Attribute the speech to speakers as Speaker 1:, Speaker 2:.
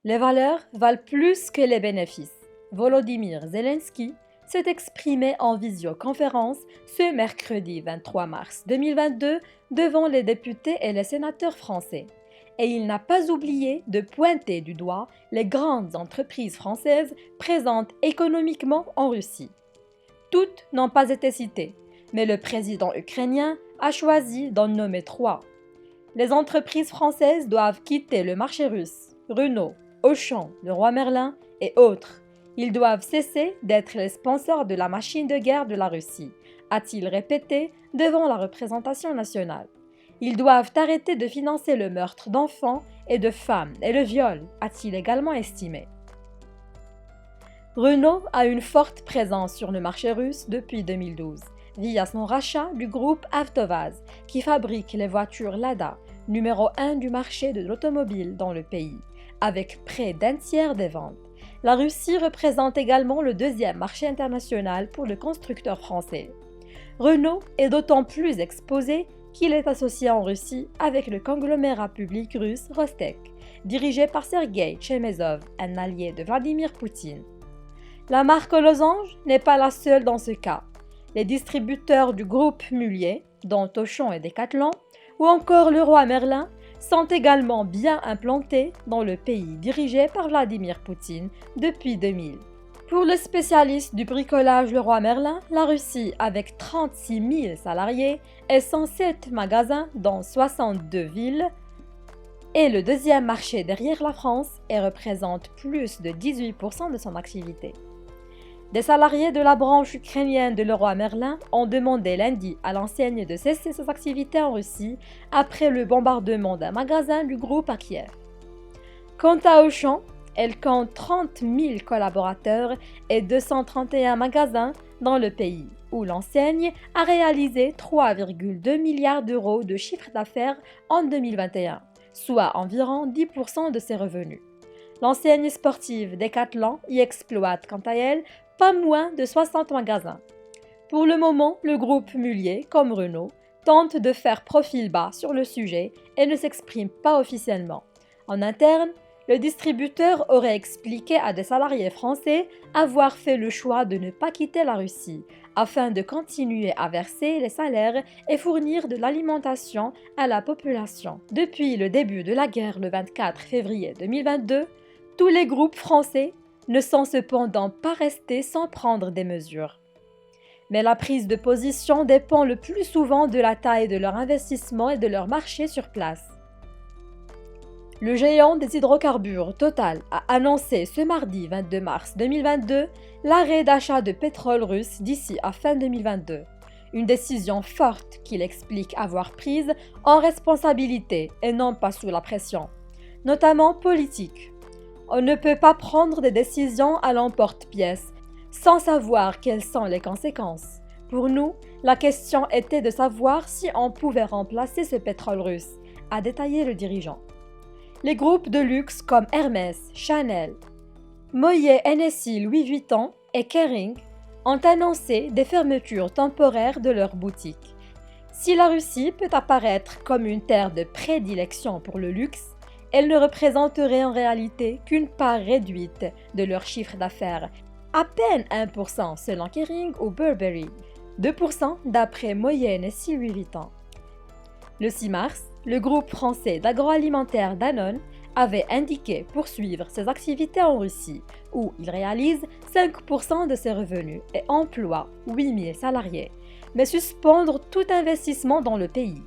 Speaker 1: Les valeurs valent plus que les bénéfices. Volodymyr Zelensky s'est exprimé en visioconférence ce mercredi 23 mars 2022 devant les députés et les sénateurs français. Et il n'a pas oublié de pointer du doigt les grandes entreprises françaises présentes économiquement en Russie. Toutes n'ont pas été citées, mais le président ukrainien a choisi d'en nommer 3. Les entreprises françaises doivent quitter le marché russe. Renault, Auchan, Leroy Merlin et autres. Ils doivent cesser d'être les sponsors de la machine de guerre de la Russie, a-t-il répété devant la représentation nationale. Ils doivent arrêter de financer le meurtre d'enfants et de femmes et le viol, a-t-il également estimé. Renault a une forte présence sur le marché russe depuis 2012, via son rachat du groupe Avtovaz, qui fabrique les voitures Lada, numéro 1 du marché de l'automobile dans le pays, avec près d'un tiers des ventes. La Russie représente également le deuxième marché international pour le constructeur français. Renault est d'autant plus exposé qu'il est associé en Russie avec le conglomérat public russe Rostec, dirigé par Sergei Chemezov, un allié de Vladimir Poutine. La marque aux losanges n'est pas la seule dans ce cas. Les distributeurs du groupe Mullier, dont Auchan et Decathlon, ou encore Leroy Merlin, sont également bien implantés dans le pays dirigé par Vladimir Poutine depuis 2000. Pour le spécialiste du bricolage Leroy Merlin, la Russie, avec 36 000 salariés et 107 magasins dans 62 villes, est le deuxième marché derrière la France et représente plus de 18% de son activité. Des salariés de la branche ukrainienne de Leroy Merlin ont demandé lundi à l'enseigne de cesser ses activités en Russie après le bombardement d'un magasin du groupe à Kiev. Quant à Auchan, elle compte 30 000 collaborateurs et 231 magasins dans le pays, où l'enseigne a réalisé 3,2 milliards d'euros de chiffre d'affaires en 2021, soit environ 10% de ses revenus. L'enseigne sportive Decathlon y exploite quant à elle pas moins de 60 magasins. Pour le moment, le groupe Mullier, comme Renault, tente de faire profil bas sur le sujet et ne s'exprime pas officiellement. En interne, le distributeur aurait expliqué à des salariés français avoir fait le choix de ne pas quitter la Russie afin de continuer à verser les salaires et fournir de l'alimentation à la population. Depuis le début de la guerre le 24 février 2022, tous les groupes français ne sont cependant pas restés sans prendre des mesures. Mais la prise de position dépend le plus souvent de la taille de leur investissement et de leur marché sur place. Le géant des hydrocarbures Total a annoncé ce mardi 22 mars 2022 l'arrêt d'achat de pétrole russe d'ici à fin 2022. Une décision forte qu'il explique avoir prise en responsabilité et non pas sous la pression, notamment politique. On ne peut pas prendre des décisions à l'emporte-pièce sans savoir quelles sont les conséquences. Pour nous, la question était de savoir si on pouvait remplacer ce pétrole russe, a détaillé le dirigeant. Les groupes de luxe comme Hermès, Chanel, Moët Hennessy Louis Vuitton et Kering ont annoncé des fermetures temporaires de leurs boutiques. Si la Russie peut apparaître comme une terre de prédilection pour le luxe, elle ne représenterait en réalité qu'une part réduite de leur chiffre d'affaires, à peine 1% selon Kering ou Burberry, 2% d'après Moët Hennessy Louis Vuitton. Le 6 mars, le groupe français d'agroalimentaire Danone avait indiqué poursuivre ses activités en Russie, où il réalise 5% de ses revenus et emploie 8 000 salariés, mais suspendre tout investissement dans le pays.